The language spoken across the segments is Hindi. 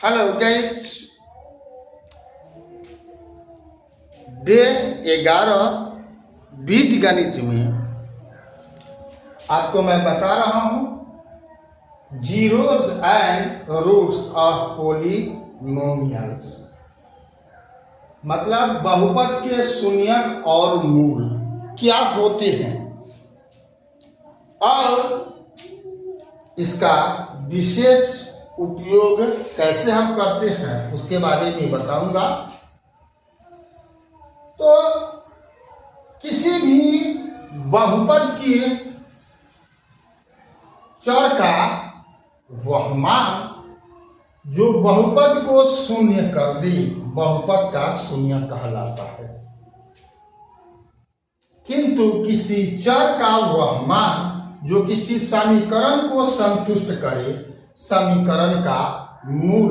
हेलो गाइस, डे 11 बीज गणित में आपको मैं बता रहा हूं zeros and roots of polynomials, मतलब बहुपद के शून्यक और मूल क्या होते हैं और इसका विशेष उपयोग कैसे हम करते हैं उसके बारे में बताऊंगा। तो किसी भी बहुपद की चर का वह मान जो बहुपद को शून्य कर दे बहुपद का शून्य कहलाता है, किंतु किसी चर का वह मान जो किसी समीकरण को संतुष्ट करे समीकरण का मूल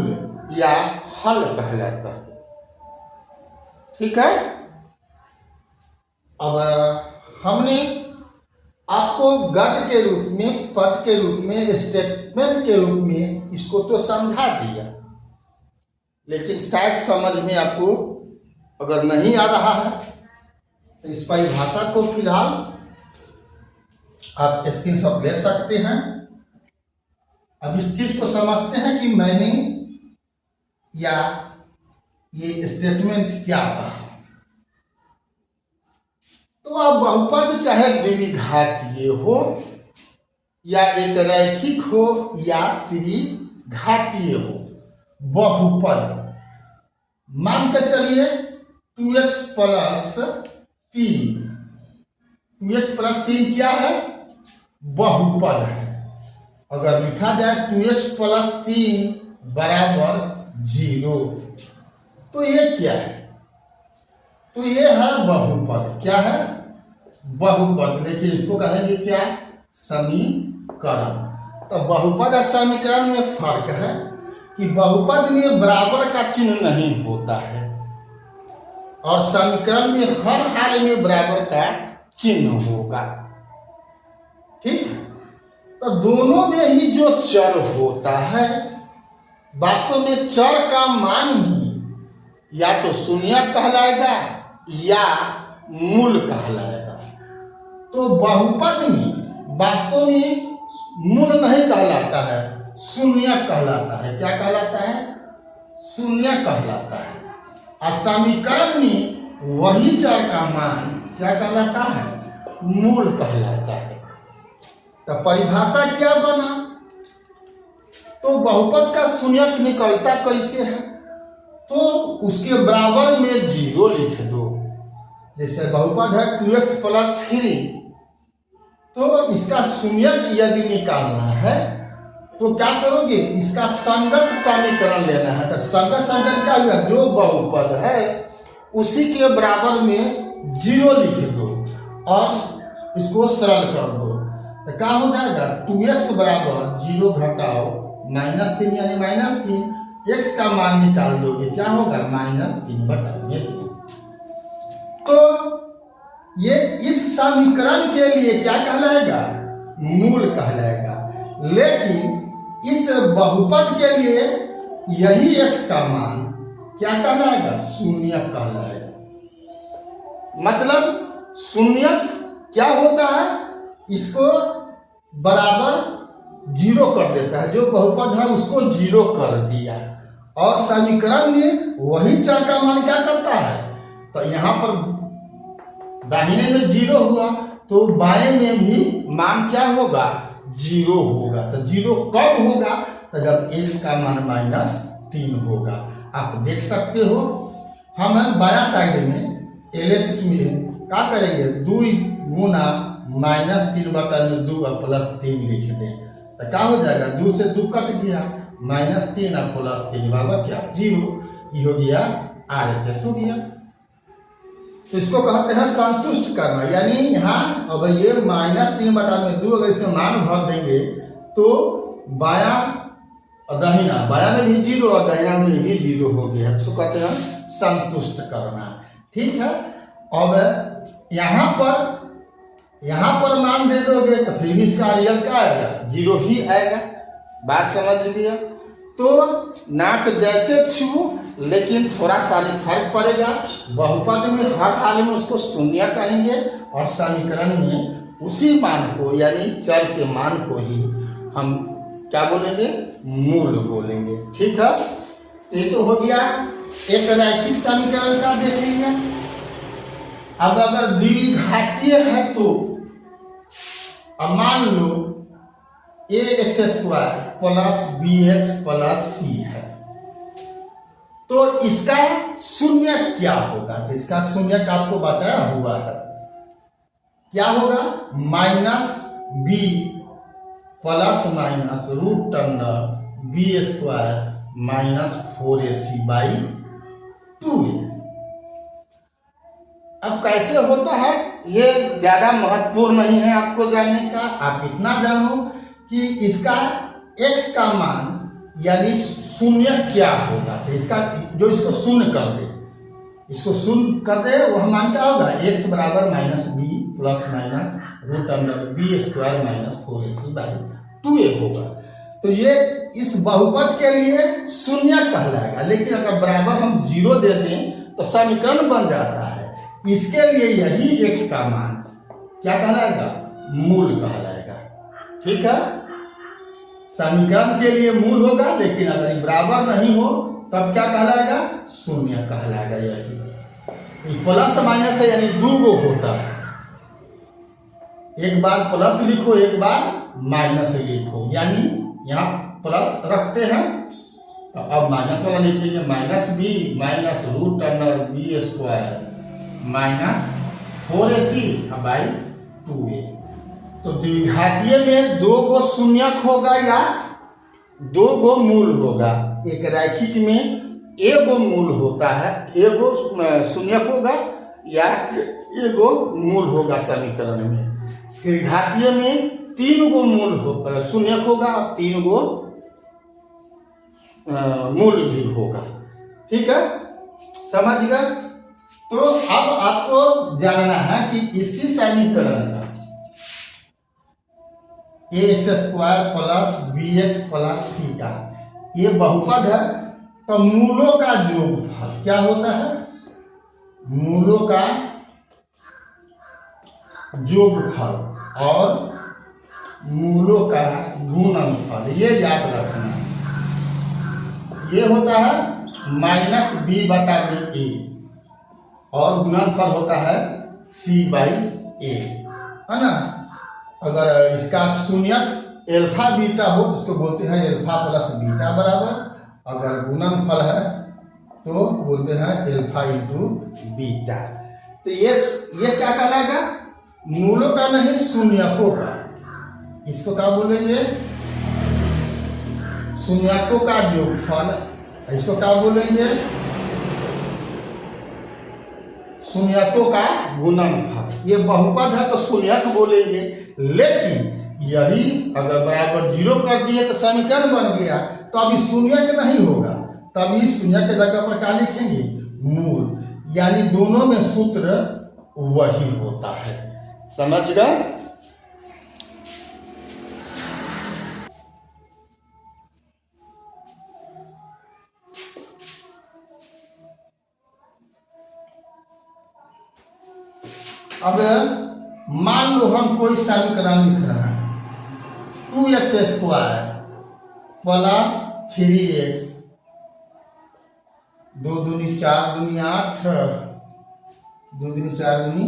या हल कहलाता है। ठीक है, अब हमने आपको गद्य के रूप में, पद के रूप में, स्टेटमेंट के रूप में इसको तो समझा दिया, लेकिन शायद समझ में आपको अगर नहीं आ रहा है तो इस परिभाषा को फिलहाल आप स्क्रीनशॉट ले सकते हैं। अब इस चीज को समझते हैं कि मैंने या ये स्टेटमेंट क्या कहा। तो अब बहुपद चाहे द्विघातीय हो या एक रैखिक हो या त्रिघातीय हो, बहुपद मान के चलिए 2x प्लस 3, 2x प्लस 3 क्या है? बहुपद है। अगर लिखा जाए 2x प्लस 3 बराबर 0, तो ये क्या है? तो ये है बहुपद। क्या है? बहुपद, लेकिन इसको कहेंगे क्या? समीकरण। तो बहुपद और समीकरण में फर्क है कि बहुपद में बराबर का चिन्ह नहीं होता है और समीकरण में हर हाल में बराबर का चिन्ह होगा। ठीक है, तो दोनों में ही जो चर होता है, वास्तव में चर का मान ही या तो शून्य कहलाएगा या मूल कहलाएगा। तो बहुपद में वास्तव में मूल नहीं कहलाता है, शून्य कहलाता है। क्या कहलाता है? शून्य कहलाता है। और समीकरण में वही चर का मान क्या कहलाता है? मूल कहलाता है। तो परिभाषा क्या बना? तो बहुपद का शून्यक निकलता कैसे है? तो उसके बराबर में 0 लिख दो। जैसे बहुपद है 2x प्लस 3, तो इसका शून्यक यदि निकालना है तो क्या करोगे? इसका संगत समीकरण लेना है। तो संगत समीकरण क्या हुआ? जो बहुपद है उसी के बराबर में 0 लिख दो और इसको सरल कर दो। तो क्या हो जाएगा? 2x बराबर 0 घटाओ -3 यानी -3, x का मान निकाल दोगे, क्या होगा? -3 बटा 2। तो ये इस समीकरण के लिए क्या कहलाएगा? मूल कहलाएगा। लेकिन इस बहुपद के लिए यही x का मान क्या कहलाएगा? शून्य कहलाएगा। मतलब शून्य क्या होता है? इसको बराबर 0 कर देता है। जो बहुपद है उसको 0 कर दिया और समीकरण में वही चर का मान क्या करता है? तो यहाँ पर दाहिने में 0 हुआ तो बाएं में भी मान क्या होगा? 0 होगा। तो 0 कब होगा? तो जब x का मान -3 होगा। आप देख सकते हो, हम बाया साइड में LHS में क्या करेंगे? 2 गुना -3 बटा 2 और +3 लिख दें। तो क्या हो जाएगा? 2 से 2 कट गया, -3 और +3 बराबर क्या? 0। ये हो गया RHS हो गया। तो इसको कहते हैं संतुष्ट करना। यानी यहाँ अब ये -3 बटा 2 अगर इसे मान भर देंगे तो बाया और दाहिना, बाया में भी 0 और दाहिना में भी 0 हो गया। इसको कहते हैं संतुष्ट करना। ठीक है, अब यहाँ पर मान दे दोगे तो फिर भी इसका रियल क्या आएगा? 0 ही आएगा। बात समझ लिया। तो नाक जैसे छू लेकिन थोड़ा सा फर्क पड़ेगा। बहुपद में हर हाल में उसको शून्य कहेंगे और समीकरण में उसी मान को यानी चर के मान को ही हम क्या बोलेंगे, मूल बोलेंगे। ठीक है, तो ये तो हो गया एक रैखिक समीकरण का देखेंगे। अब अगर द्विघातीय है तो अब मान लो ax² plus bx plus c है, तो इसका शून्य क्या होगा? तो इसका शून्य का आपको बताया हुआ है, क्या होगा? Minus b plus minus root under b² minus 4ac/2a। अब कैसे होता है ये ज्यादा महत्वपूर्ण नहीं है आपको जानने का। आप इतना जानो कि इसका x का मान यानी शून्य क्या होगा। तो इसका जो इसको शून्य कर दे, इसको शून्य कर दे वह मान क्या होगा? x बराबर minus b plus minus root under b² minus 4ac/2a होगा। तो ये इस बहुपद के लिए शून्य कहलाएगा, लेकिन अगर बराबर हम 0 दे दें तो समीकरण बन जाता है। इसके लिए यही x का मान क्या कहलाएगा? मूल कहलाएगा। ठीक है, समीकरण के लिए मूल होगा, लेकिन अगर बराबर नहीं हो तब क्या कहलाएगा? शून्य कहलाएगा। यही प्लस माइनस है यानी 2 गो होता है, एक बार प्लस लिखो एक बार माइनस लिखो, यानी यहाँ प्लस रखते हैं तो अब माइनस वाला लिखेंगे, minus b minus root under b² minus 4ac/2a। तो द्विघातीय में 2 गो शून्यक होगा या 2 गो मूल होगा। एक रैखिक में एगो मूल होता है, एगो शून्यक होगा या एगो मूल होगा समीकरण में। द्विघातीय में 3 गो मूल हो शून्यक होगा और 3 गो मूल भी होगा। ठीक है, समझ गए? तो अब आपको जानना है कि इसी समीकरण का ax² plus bx plus c का ये बहुपद है, तो मूलों का योगफल क्या होता है? मूलों का योगफल और मूलों का गुणनफल, ये याद रखना। ये होता है माइनस b/a और गुणनफल होता है c/a, है ना। अगर इसका शून्यक एल्फा बीटा हो उसको बोलते हैं एल्फा प्लस बीटा बराबर, अगर गुणनफल है तो बोलते हैं एल्फा इंटू बीटा। तो ये क्या कहलाएगा? मूलों का नहीं शून्यकों का। इसको क्या बोलेंगे? शून्यकों का योगफल। इसको क्या बोलेंगे? शून्यकों का गुणनफल। ये बहुपद है तो शून्यक बोलेंगे, लेकिन यही अगर बराबर 0 कर दिए तो समीकरण बन गया, तो अभी शून्यक नहीं होगा, तभी शून्य के जगह पर क्या लिखेंगे? मूल। यानी दोनों में सूत्र वही होता है। समझ गए? अब मान लो हम कोई समीकरण लिख रहे हैं 2x² प्लस 3x 2 दूनी 4 दूनी 8 2 दूनी 4 दूनी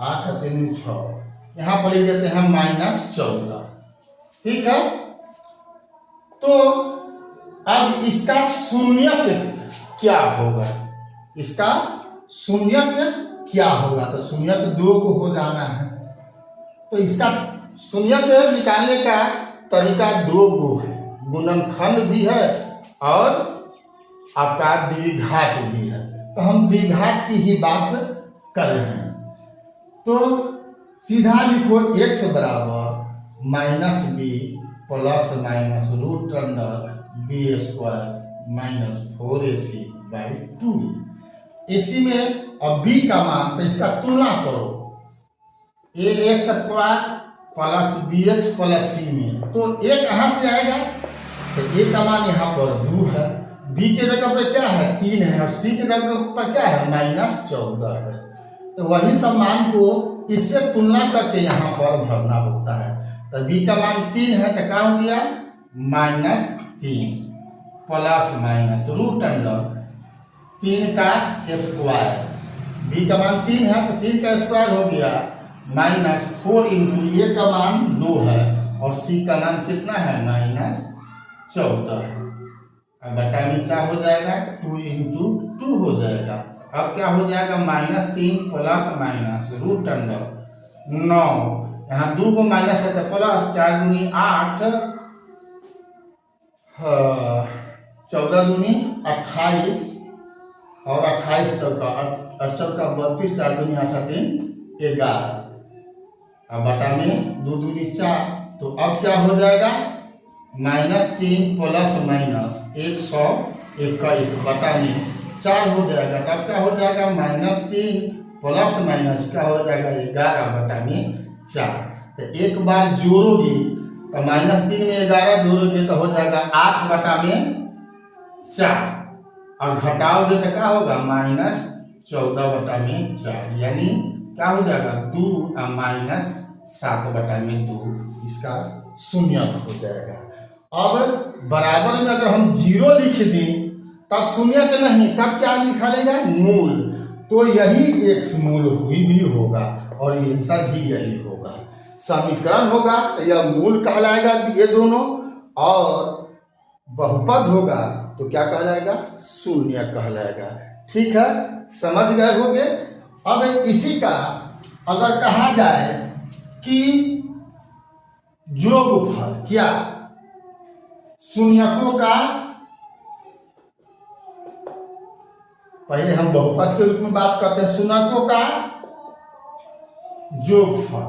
8 3 दूनी 6, यहाँ पर ले जाते हैं -14। ठीक है, तो अब इसका शून्यक क्या होगा? इसका शून्यक क्या होगा? तो शून्यक 2 को हो जाना है, तो इसका शून्यक निकालने का तरीका 2 गो है, गुणनखंड भी है और आपका द्विघात भी है। तो हम द्विघात की ही बात कर रहे हैं, तो सीधा लिखो x बराबर minus b plus minus root under b² minus 4ac/2। इसी में अब b का मान, तो इसका तुलना करो ax² plus bx plus c में, तो a कहाँ से आएगा? तो ए का मान यहाँ पर 2 है, बी के जगह पर क्या है 3 है और सी के जगह पर क्या है -14 है। तो वही सब मान को इससे तुलना करके यहाँ पर भरना होता है। तो बी का मान 3 है तो क्या हो गया -3 प्लस माइनस रूट अंडर 3 का स्क्वायर। बी का मान 3 है तो 3 का स्क्वायर हो गया -4 इंटू ए का मान 2 है और सी का मान कितना है -14 है। अब बटा में क्या हो जाएगा 2 इंटू 2 हो जाएगा। अब क्या हो जाएगा -3 प्लस माइनस रूट अंडर 9, यहाँ 2 को माइनस है तो प्लस 4 दूनी 8, 14 दूनी 28 और 28 चौका 32, 4 दूनी 3 11। अब बटा में 2 दूनी 4, तो अब क्या हो जाएगा -3 प्लस माइनस 121 बटा में 4 हो जाएगा। तब क्या हो जाएगा -3 प्लस माइनस क्या हो जाएगा 11 बटा में 4। तो एक बार जोड़ोगे तो -3 में 11 जोड़ोगे तो हो जाएगा 8 बटा में 4 और घटाओगे तो क्या होगा -14 बटा में 4, यानी क्या हो जाएगा 2 और -7 बटा में 2, इसका शून्यक हो जाएगा। अब बराबर में अगर हम 0 लिख दें तब शून्यक नहीं, तब क्या लिखा जाएगा मूल। तो यही x मूल हुई भी होगा और ये आंसर भी यही होगा। समीकरण होगा तो यह मूल कहलाएगा ये दोनों, और बहुपद होगा तो क्या कहलाएगा शून्य कहलाएगा। ठीक है, समझ गए होंगे। अब इसी का अगर कहा जाए कि योगफल, क्या शून्यकों का, पहले हम बहुपद के रूप में बात करते हैं, शून्यकों का योगफल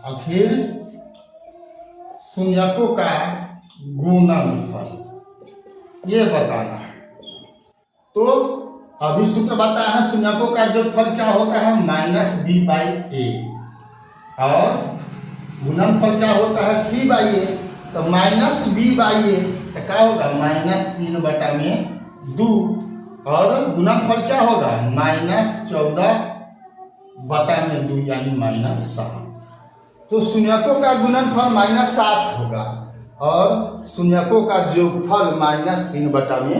और फिर शून्यकों का गुणनफल, ये बताना है। तो अभी सूत्र बताया है शून्यकों का योगफल क्या होता है -b/a और गुणनफल क्या होता है c/a। तो -b/a तो क्या होगा -3 बटा में 2 और गुणनफल क्या होगा -14 बटा में 2 यानी -7। तो शून्यकों का गुणनफल -7 होगा और शून्यकों का योगफल -3 बटा में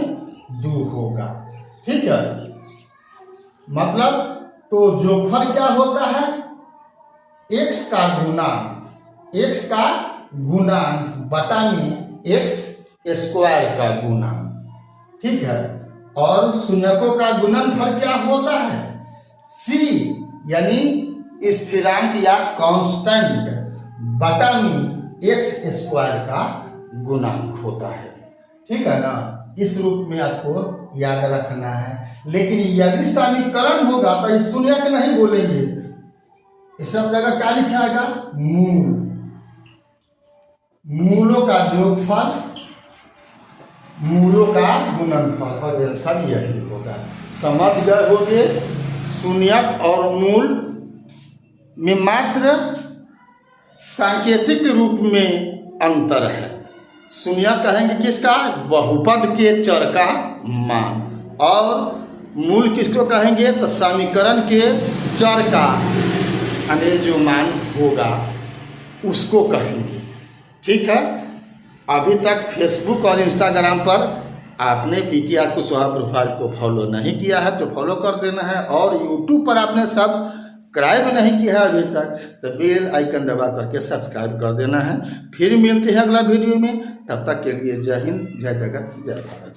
2 होगा। ठीक है, मतलब तो योगफल क्या होता है x का गुणांक बटा में x² का गुणांक। ठीक है, और शून्यकों का गुणनफल क्या होता है c यानी स्थिरांक या कांस्टेंट बटा में x² का गुणांक होता है। ठीक है ना, इस रूप में आपको याद रखना है। लेकिन यदि समीकरण होगा तो इस शून्यक नहीं बोलेंगे, इस सब जगह क्या लिखाएगा मूल, मूलों का योगफल, मूलों का गुणनफल, और आंसर यही होगा। समझ गए होंगे। शून्यक और मूल में मात्र सांकेतिक रूप में अंतर है। शून्यक कहेंगे किसका बहुपद के चर का मान, और मूल किसको कहेंगे तो समीकरण के चर का यानी जो मान होगा उसको कहेंगे। ठीक है, अभी तक फेसबुक और इंस्टाग्राम पर आपने पीकेआर कुशवाहा प्रोफाइल को फॉलो नहीं किया है तो फॉलो कर देना है, और यूट्यूब पर आपने सब्सक्राइब नहीं किया है अभी तक तो बेल आइकन दबा करके सब्सक्राइब कर देना है। फिर मिलते हैं अगला वीडियो में, तब तक के लिए जय हिंद, जय जगत, जय भारत।